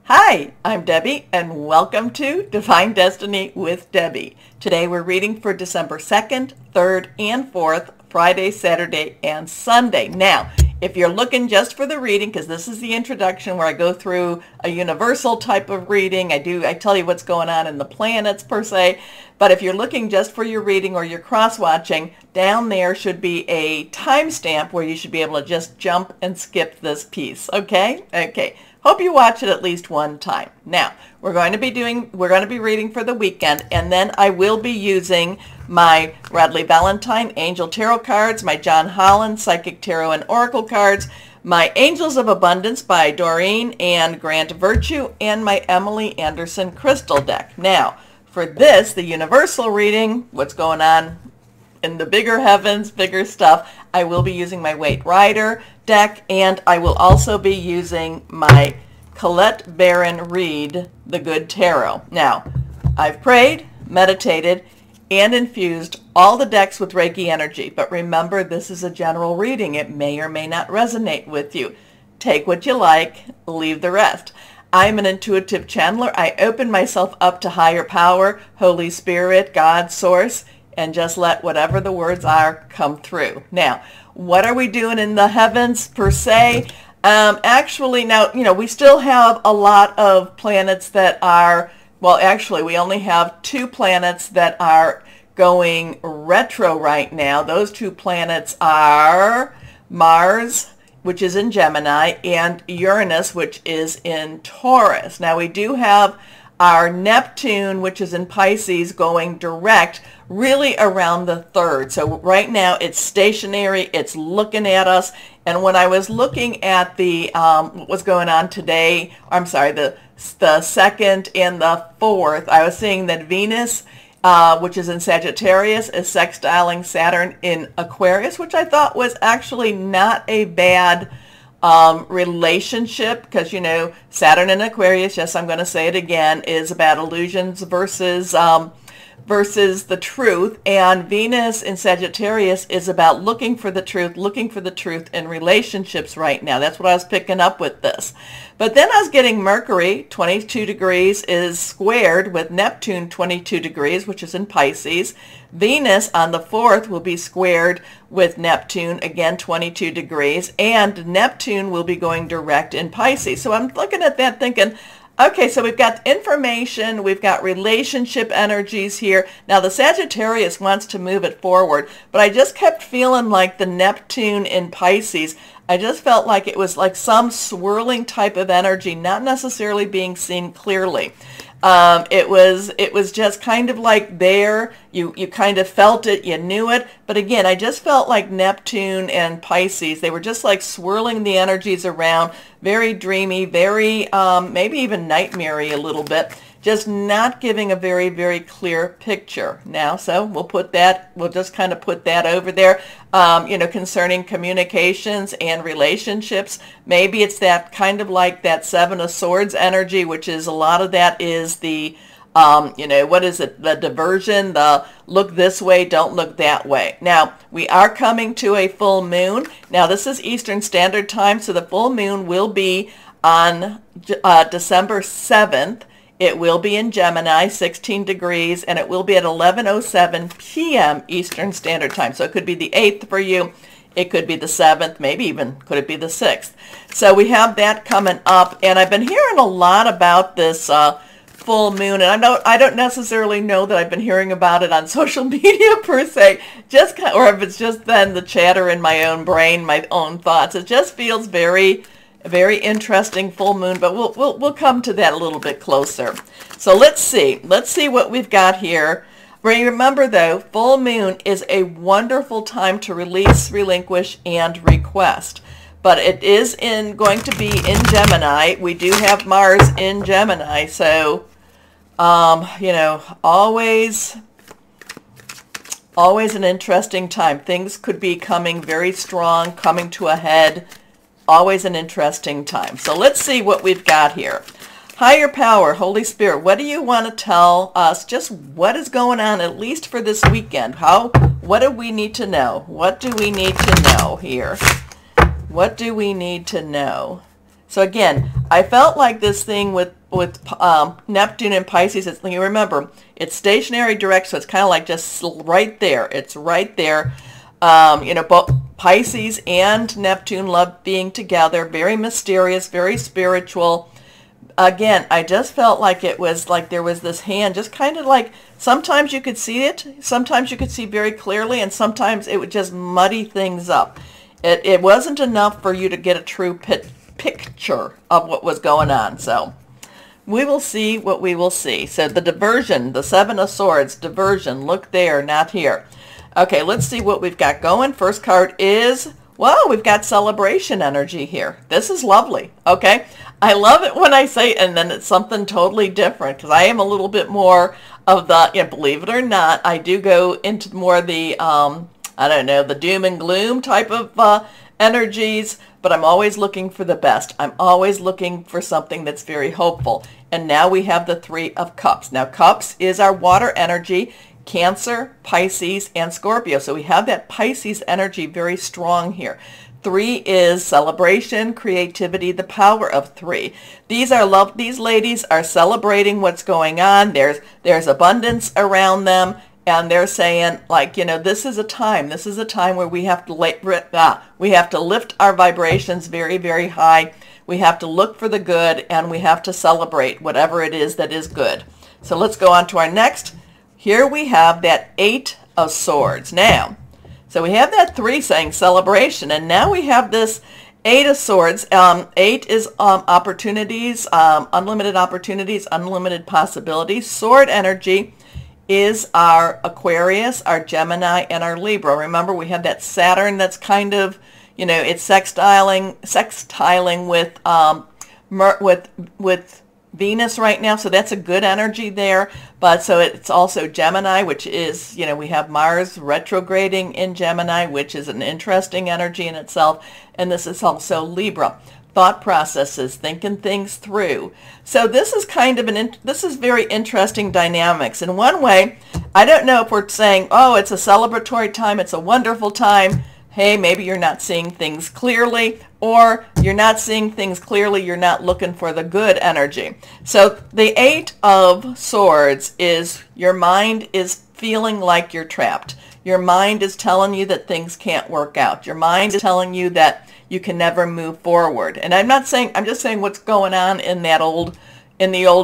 Hi, I'm Debbie, and welcome to Divine Destiny with Debbie. Today we're reading for December 2nd, 3rd, and 4th, Friday, Saturday, and Sunday. Now, if you're looking just for the reading, because this is the introduction where I go through a universal type of reading, I tell you what's going on in the planets per se, but if you're looking just for your reading or your cross-watching, down there should be a timestamp where you should be able to just jump and skip this piece, okay? Okay. Hope you watch it at least one time. Now, we're going to be reading for the weekend, and then I will be using my Radley Valentine Angel Tarot cards, my John Holland Psychic Tarot and Oracle cards, my Angels of Abundance by Doreen and Grant Virtue, and my Emily Anderson Crystal deck. Now, for this, the universal reading, what's going on in the bigger heavens, bigger stuff, I will be using my Waite Rider deck, and I will also be using my Colette Baron Reed The Good Tarot. Now, I've prayed, meditated, and infused all the decks with Reiki energy, but remember, this is a general reading. It may or may not resonate with you. Take what you like, leave the rest. I'm an intuitive channeler. I open myself up to higher power, Holy Spirit, God, Source, and just let whatever the words are come through. Now, what are we doing in the heavens per se? Actually, now, we still have a lot of planets that are, well, actually, we only have 2 planets that are going retro right now. Those 2 planets are Mars, which is in Gemini, and Uranus, which is in Taurus. Now, we do have our Neptune, which is in Pisces, going direct really around the 3rd. So right now it's stationary, it's looking at us. And when I was looking at the what was going on today, I'm sorry, the 2nd and the 4th, I was seeing that Venus, which is in Sagittarius, is sextiling Saturn in Aquarius, which I thought was actually not a bad relationship, because Saturn in Aquarius, yes, I'm going to say it again, is about illusions versus the truth, and Venus in Sagittarius is about looking for the truth in relationships right now. That's what I was picking up with this. But then I was getting Mercury, 22 degrees, is squared with Neptune, 22 degrees, which is in Pisces. Venus on the 4th will be squared with Neptune, again 22 degrees, and Neptune will be going direct in Pisces. So I'm looking at that thinking, okay, so we've got information, we've got relationship energies here. Now the Sagittarius wants to move it forward, but I just kept feeling like the Neptune in Pisces, I just felt like it was like some swirling type of energy, not necessarily being seen clearly. It was just kind of like there, you kind of felt it, you knew it, but again, I just felt like Neptune and Pisces, they were just like swirling the energies around, very dreamy, very, maybe even nightmare-y a little bit, just not giving a very, very clear picture. Now, so we'll just kind of put that over there, concerning communications and relationships. Maybe it's that kind of like that 7 of Swords energy, which is a lot of that is the, what is it? The diversion, the look this way, don't look that way. Now, we are coming to a full moon. Now, this is Eastern Standard Time, so the full moon will be on December 7th. It will be in Gemini, 16 degrees, and it will be at 11:07 p.m. Eastern Standard Time. So it could be the 8th for you. It could be the 7th, maybe even could it be the 6th. So we have that coming up, and I've been hearing a lot about this full moon, and I don't necessarily know that I've been hearing about it on social media per se, or if it's just then the chatter in my own brain, my own thoughts. It just feels very interesting full moon, but we'll come to that a little bit closer. So let's see what we've got here. Remember though, full moon is a wonderful time to release, relinquish, and request. But it is going to be in Gemini. We do have Mars in Gemini, so always an interesting time. Things could be coming very strong, coming to a head. Always an interesting time. So let's see what we've got here. Higher power, Holy Spirit, what do you want to tell us? Just what is going on, at least for this weekend? What do we need to know? What do we need to know here? What do we need to know? So again, I felt like this thing with Neptune and Pisces, you remember, it's stationary direct, so it's kind of like just right there. It's right there. Both Pisces and Neptune love being together. Very mysterious, very spiritual. Again, I just felt like it was like there was this hand, just kind of like sometimes you could see it, sometimes you could see very clearly, and sometimes it would just muddy things up. It wasn't enough for you to get a true picture of what was going on. So we will see what we will see. So the diversion, the Seven of Swords, diversion, look there, not here. Okay, let's see what we've got going. First card is, well, we've got celebration energy here. This is lovely, okay? I love it when I say, and then it's something totally different, because I am a little bit more of the, believe it or not, I do go into more the, I don't know, the doom and gloom type of energies, but I'm always looking for the best. I'm always looking for something that's very hopeful. And now we have the Three of Cups. Now, Cups is our water energy, Cancer, Pisces, and Scorpio. So we have that Pisces energy very strong here. 3 is celebration, creativity, the power of 3. These ladies are celebrating what's going on. There's abundance around them, and they're saying, like, this is a time where we have to lift our vibrations very, very high. We have to look for the good, and we have to celebrate whatever it is that is good. So let's go on to our next. Here we have that 8 of Swords. Now, so we have that 3 saying celebration, and now we have this 8 of Swords. 8 is opportunities, unlimited opportunities, unlimited possibilities. Sword energy is our Aquarius, our Gemini, and our Libra. Remember, we have that Saturn that's kind of, it's sextiling with Venus right now, so that's a good energy there. But so it's also Gemini, which is, we have Mars retrograding in Gemini, which is an interesting energy in itself. And this is also Libra, thought processes, thinking things through. So this is kind of this is very interesting dynamics. In one way, I don't know if we're saying, oh, it's a celebratory time, it's a wonderful time. Hey, maybe you're not seeing things clearly, or you're not seeing things clearly, you're not looking for the good energy. So the 8 of Swords is your mind is feeling like you're trapped. Your mind is telling you that things can't work out. Your mind is telling you that you can never move forward. And I'm just saying what's going on in the old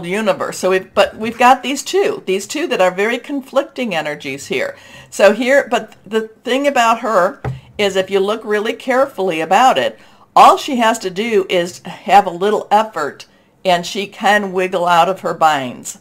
universe. So we've got these two that are very conflicting energies here. So here, but the thing about her is if you look really carefully about it, all she has to do is have a little effort, and she can wiggle out of her bonds.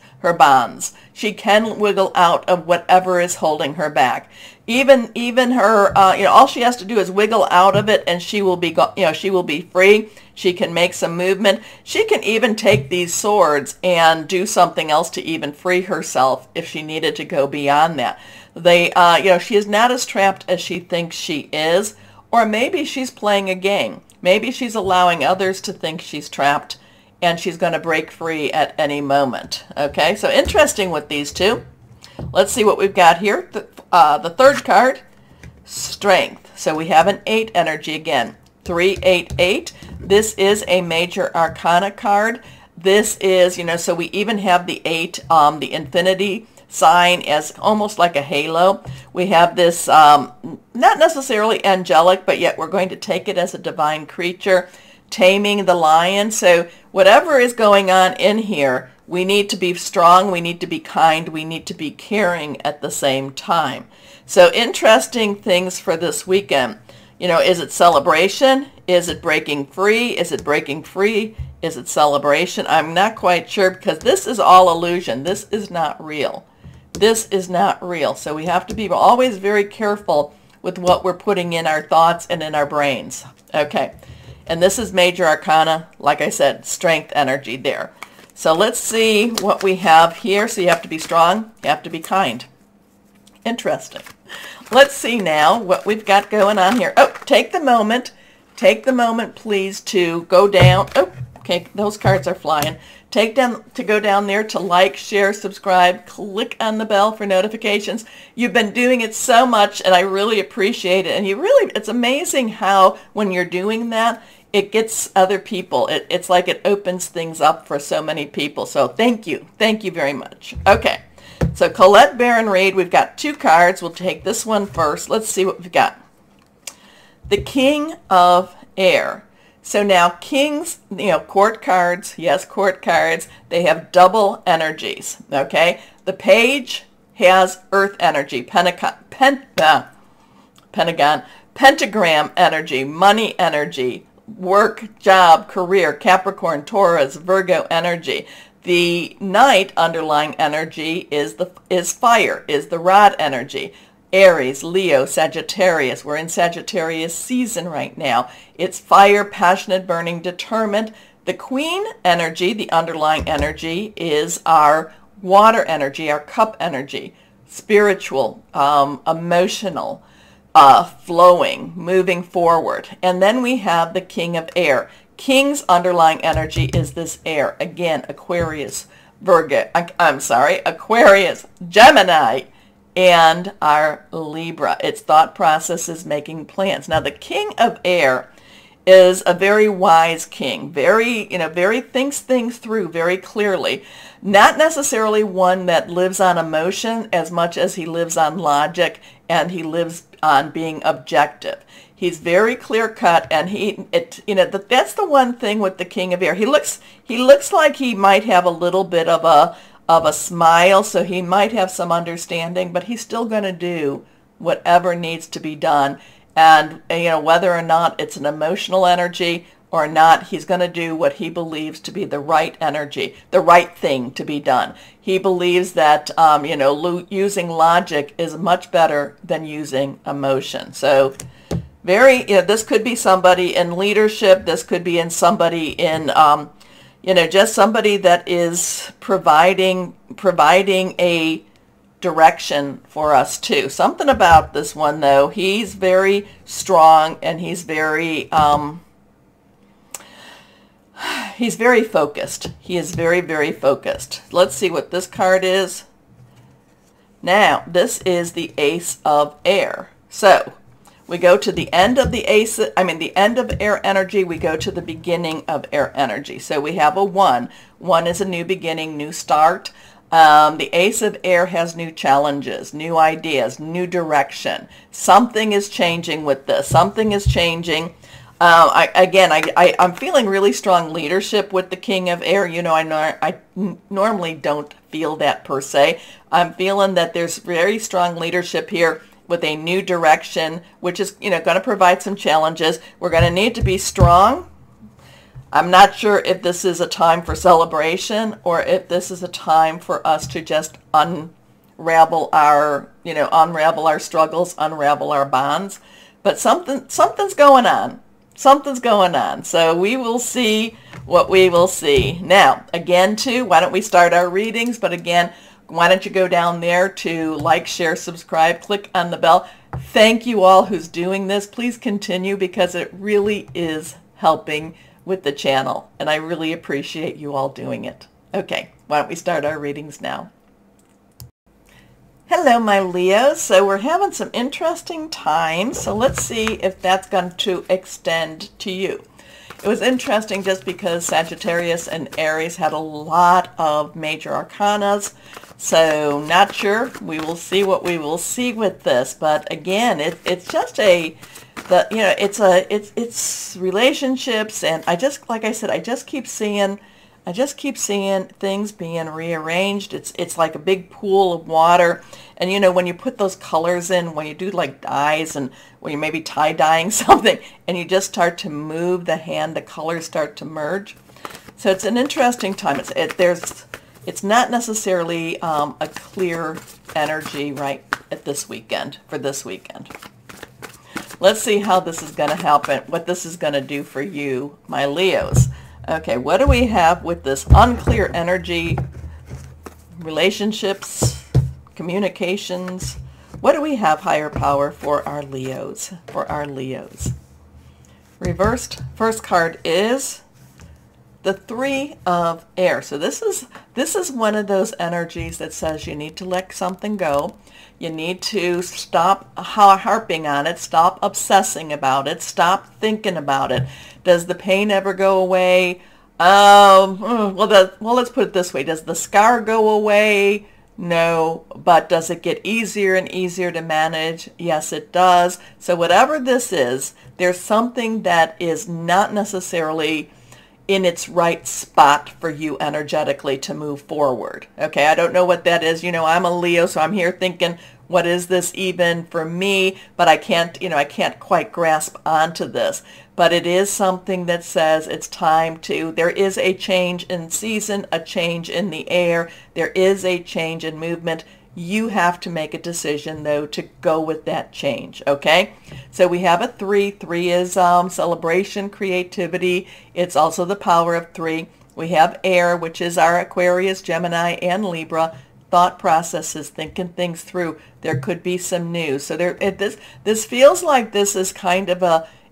She can wiggle out of whatever is holding her back. Even her, all she has to do is wiggle out of it, and she will be free. She can make some movement. She can even take these swords and do something else to even free herself if she needed to go beyond that. She is not as trapped as she thinks she is, or maybe she's playing a game. Maybe she's allowing others to think she's trapped, and she's going to break free at any moment. Okay, so interesting with these two. Let's see what we've got here. The third card, Strength. So we have an 8 energy again. 388. This is a major arcana card. This is, so we even have the 8, the infinity sign as almost like a halo. We have this, not necessarily angelic, but yet we're going to take it as a divine creature, taming the lion. So whatever is going on in here, we need to be strong, we need to be kind, we need to be caring at the same time. So interesting things for this weekend. Is it celebration? Is it breaking free? Is it breaking free? Is it celebration? I'm not quite sure, because this is all illusion. This is not real. This is not real. So we have to be always very careful with what we're putting in our thoughts and in our brains. Okay. And this is major arcana, like I said, strength energy there. So let's see what we have here. So you have to be strong. You have to be kind. Interesting. Let's see now what we've got going on here. Oh, take the moment, please, to go down. Oh, okay, those cards are flying. Go down there to like, share, subscribe, click on the bell for notifications. You've been doing it so much, and I really appreciate it. And it's amazing how when you're doing that, it gets other people. It's like it opens things up for so many people. So thank you very much. Okay, so Colette Baron Reid, we've got 2 cards. We'll take this one first. Let's see what we've got. The King of Air. So now kings, court cards, yes, court cards, they have double energies, okay? The page has earth energy, pentagram energy, money energy, work, job, career, Capricorn, Taurus, Virgo energy. The knight underlying energy is fire, is the rod energy. Aries, Leo, Sagittarius. We're in Sagittarius season right now. It's fire, passionate, burning, determined. The queen energy, the underlying energy, is our water energy, our cup energy, spiritual, emotional, flowing, moving forward. And then we have the king of air. King's underlying energy is this air. Again, Aquarius, Aquarius, Gemini, and our Libra. Its thought process is making plans. Now, the king of air is a very wise king, very thinks things through very clearly. Not necessarily one that lives on emotion as much as he lives on logic, and he lives on being objective. He's very clear cut, and that's the one thing with the king of air. He looks like he might have a little bit of a smile, so he might have some understanding, but he's still going to do whatever needs to be done. And whether or not it's an emotional energy or not, he's going to do what he believes to be the right energy, the right thing to be done. He believes that using logic is much better than using emotion. So this could be somebody in leadership. This could be in somebody in just somebody that is providing a direction for us too. Something about this one though, he's very strong, and he's very focused. He is very, very focused. Let's see what this card is. Now, this is the Ace of Air. So we go to the end of the end of air energy, we go to the beginning of air energy. So we have a 1. 1 is a new beginning, new start. The Ace of Air has new challenges, new ideas, new direction. Something is changing with this. Something is changing. I'm feeling really strong leadership with the King of Air. I normally don't feel that per se. I'm feeling that there's very strong leadership here with a new direction, which is, going to provide some challenges. We're going to need to be strong. I'm not sure if this is a time for celebration or if this is a time for us to just unravel our struggles, unravel our bonds. But something's going on. Something's going on. So we will see what we will see. Now, again, too, why don't we start our readings? But again, why don't you go down there to like, share, subscribe, click on the bell. Thank you all who's doing this. Please continue, because it really is helping with the channel, and I really appreciate you all doing it. Okay, why don't we start our readings now? Hello, my Leos. So we're having some interesting times, so let's see if that's going to extend to you. It was interesting just because Sagittarius and Aries had a lot of major arcanas, so not sure. We will see what we will see with this, but again, it's just it's relationships, and like I said, I just keep seeing things being rearranged. It's like a big pool of water, and when you put those colors in, when you do like dyes, and when you maybe tie-dyeing something, and you just start to move the hand, the colors start to merge. So it's an interesting time. It's not necessarily a clear energy right at this weekend, for this weekend. Let's see how this is going to happen, what this is going to do for you, my Leos. Okay, what do we have with this unclear energy, relationships, communications? What do we have, higher power, for our Leos? For our Leos. Reversed, first card is the 3 of air. So this is one of those energies that says you need to let something go. You need to stop harping on it, stop obsessing about it, stop thinking about it. Does the pain ever go away? Well, let's put it this way. Does the scar go away? No. But does it get easier and easier to manage? Yes, it does. So whatever this is, there's something that is not necessarily in its right spot for you energetically to move forward. Okay, I don't know what that is. I'm a Leo, so I'm here thinking, what is this even for me? But I can't quite grasp onto this. But it is something that says it's time to, there is a change in season, a change in the air, there is a change in movement. You have to make a decision, though, to go with that change, okay? So we have a 3. 3 is celebration, creativity. It's also the power of 3. We have air, which is our Aquarius, Gemini, and Libra. Thought processes, thinking things through. There could be some news. So this feels like this is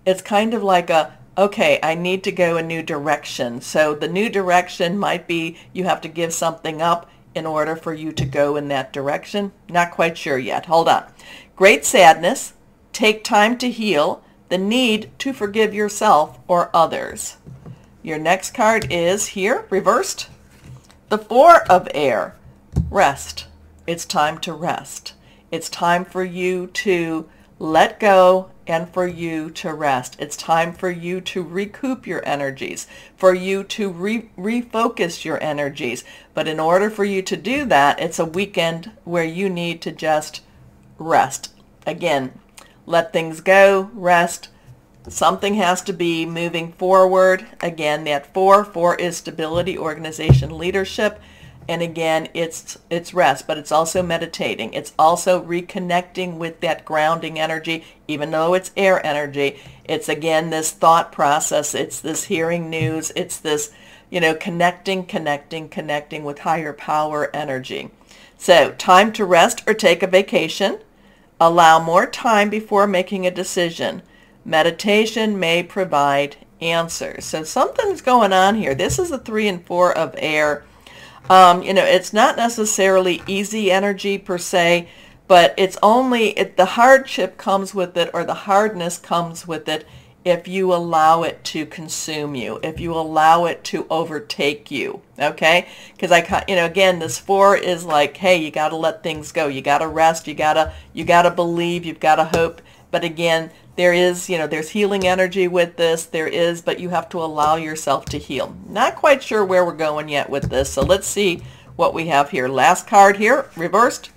it's kind of like a, okay, I need to go a new direction. So the new direction might be you have to give something up in order for you to go in that direction. Not quite sure yet. Hold on. Great sadness, take time to heal, the need to forgive yourself or others. Your next card is here, reversed. The 4 of air, rest. It's time to rest. It's time for you to let go and for you to rest. It's time for you to recoup your energies, for you to refocus your energies. But in order for you to do that, it's a weekend where you need to just rest. Again, let things go, rest. Something has to be moving forward. Again, that 4 is stability, organization, leadership. And again, it's rest, but it's also meditating. It's also reconnecting with that grounding energy, even though it's air energy. It's, again, this thought process. It's this hearing news. It's this, connecting with higher power energy. So time to rest or take a vacation. Allow more time before making a decision. Meditation may provide answers. So something's going on here. This is the 3 and 4 of air. It's not necessarily easy energy per se, but it's only, the hardship comes with it, or the hardness comes with it, if you allow it to consume you, if you allow it to overtake you, okay? Because again, this 4 is like, hey, you got to let things go. You got to rest. You got to believe. You've got to hope. But again, there is, there's healing energy with this. There is, but you have to allow yourself to heal. Not quite sure where we're going yet with this. So let's see what we have here. Last card here, reversed.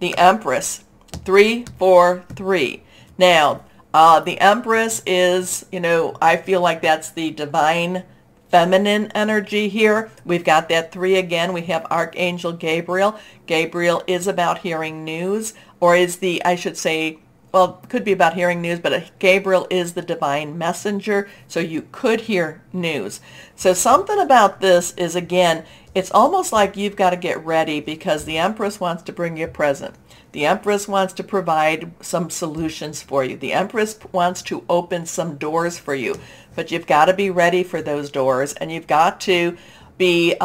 The Empress, 3, 4, 3. Now, the Empress is, I feel like that's the divine feminine energy here. We've got that 3 again. We have Archangel Gabriel. Gabriel is about hearing news, or is the, I should say, well, could be about hearing news, but Gabriel is the divine messenger, so you could hear news. So something about this is, again, it's almost like you've got to get ready, because the Empress wants to bring you a present. The Empress wants to provide some solutions for you. The Empress wants to open some doors for you, but you've got to be ready for those doors, and you've got to be,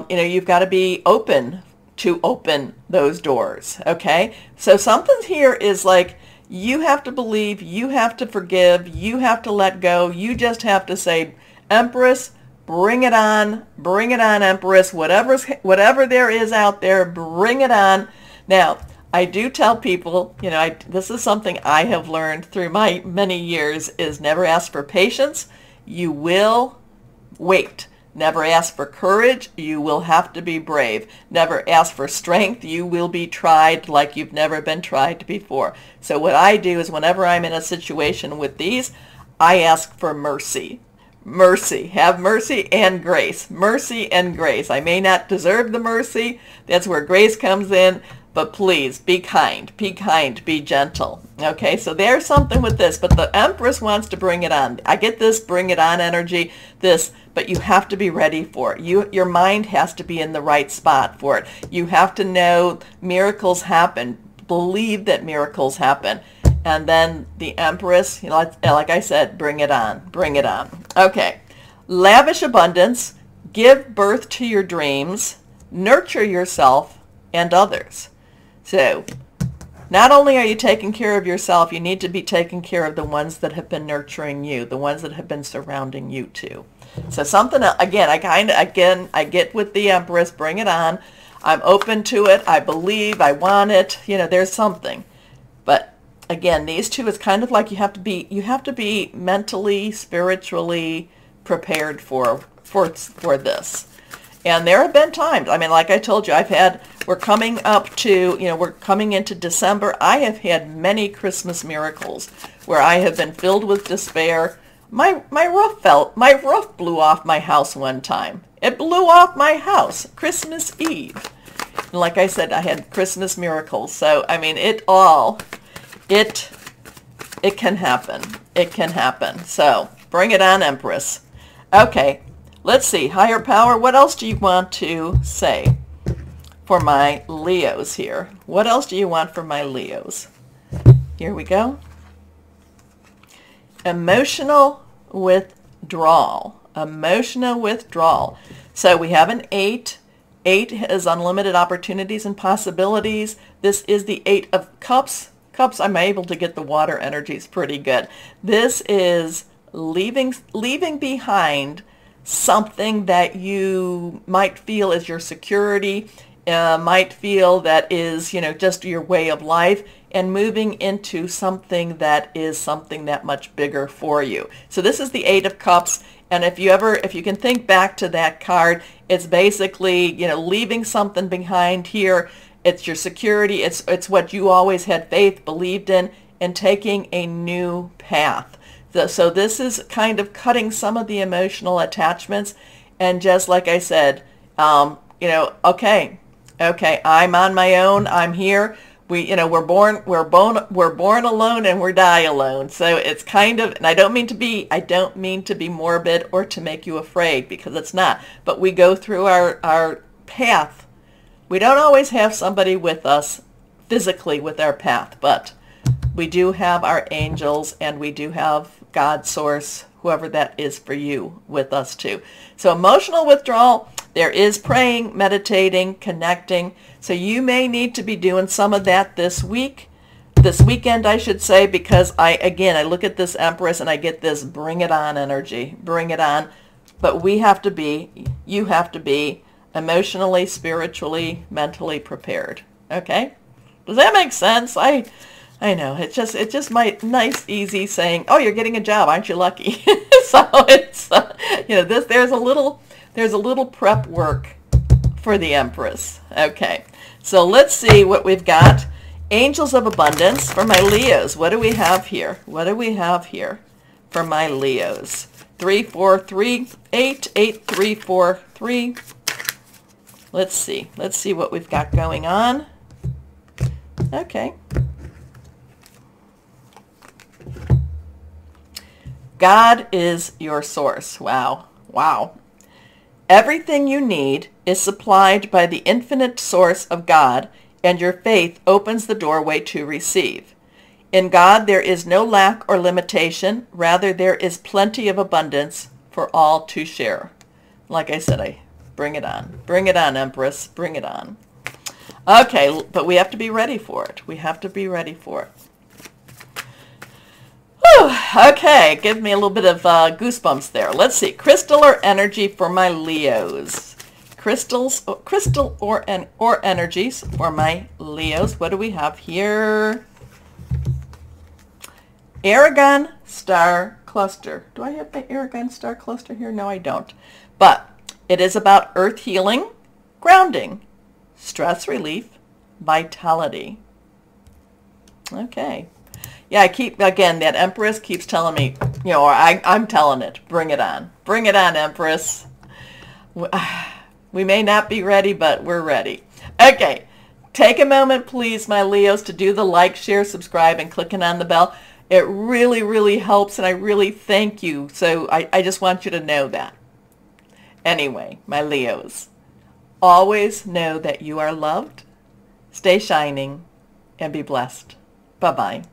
you've got to be open to open those doors, okay? So something here is like, you have to believe, you have to forgive, you have to let go. You just have to say, Empress, bring it on, Empress. Whatever there is out there, bring it on. Now, I do tell people, this is something I have learned through my many years, is never ask for patience. You will wait. Never ask for courage. You will have to be brave. Never ask for strength. You will be tried like you've never been tried before. So what I do is, whenever I'm in a situation with these, I ask for mercy. Mercy. Have mercy and grace. Mercy and grace. I may not deserve the mercy. That's where grace comes in. But please, be kind, be gentle. Okay, so there's something with this, but the Empress wants to bring it on. I get this bring it on energy, but you have to be ready for it. Your mind has to be in the right spot for it. You have to know miracles happen. Believe that miracles happen. And then the Empress, like I said, bring it on, bring it on. Okay, lavish abundance, give birth to your dreams, nurture yourself and others. So not only are you taking care of yourself, you need to be taking care of the ones that have been nurturing you, the ones that have been surrounding you too. So something, again, I get with the Empress, bring it on. I'm open to it. I believe, I want it. You know, there's something. But again, these two is kind of like you have to be mentally, spiritually prepared for this. And there have been times, I mean, like I told you, we're coming up to, we're coming into December. I have had many Christmas miracles where I have been filled with despair. My roof blew off my house one time. It blew off my house, Christmas Eve. And like I said, I had Christmas miracles. So, I mean, it can happen. It can happen. So, bring it on, Empress. Okay. Let's see, higher power, what else do you want to say for my Leos here? What else do you want for my Leos? Here we go. Emotional withdrawal. Emotional withdrawal. So we have an 8. 8 has unlimited opportunities and possibilities. This is the 8 of Cups. Cups, I'm able to get the water energies pretty good. This is leaving behind something that you might feel is your security, might feel that is, just your way of life, and moving into something that is something that much bigger for you. So this is the 8 of Cups, and if you can think back to that card, it's basically, leaving something behind here. It's your security. It's what you always had faith, believed in, and taking a new path. So this is kind of cutting some of the emotional attachments, and just like I said, okay, I'm on my own. I'm here. We're born alone and we die alone. So it's kind of, and I don't mean to be morbid or to make you afraid, because it's not. But we go through our path. We don't always have somebody with us physically with our path, but we do have our angels, and we do have God, source, whoever that is for you, with us too. So emotional withdrawal, there is praying, meditating, connecting. So you may need to be doing some of that this weekend, I should say, because I look at this Empress and I get this bring it on energy, bring it on. But you have to be emotionally, spiritually, mentally prepared. Okay? Does that make sense? I know, it's just my nice, easy saying, oh, you're getting a job, aren't you lucky? So it's, there's a little prep work for the Empress. Okay, so let's see what we've got. Angels of Abundance for my Leos. What do we have here? What do we have here for my Leos? 3, 4, 3, 8, 8, 3, 4, 3. Let's see what we've got going on. Okay. God is your source. Wow. Wow. Everything you need is supplied by the infinite source of God, and your faith opens the doorway to receive. In God, there is no lack or limitation. Rather, there is plenty of abundance for all to share. Like I said, bring it on. Bring it on, Empress. Bring it on. Okay, but we have to be ready for it. We have to be ready for it. Okay, give me a little bit of goosebumps there. Let's see, crystal or energy for my Leos. Crystal or energies for my Leos. What do we have here? Aragon Star Cluster. Do I have my Aragon Star Cluster here? No, I don't. But it is about earth healing, grounding, stress relief, vitality. Okay. Yeah, that Empress keeps telling me, or I'm telling it, bring it on. Bring it on, Empress. We may not be ready, but we're ready. Okay, take a moment, please, my Leos, to do the like, share, subscribe, and clicking on the bell. It really, really helps, and I really thank you. So I just want you to know that. Anyway, my Leos, always know that you are loved, stay shining, and be blessed. Bye-bye.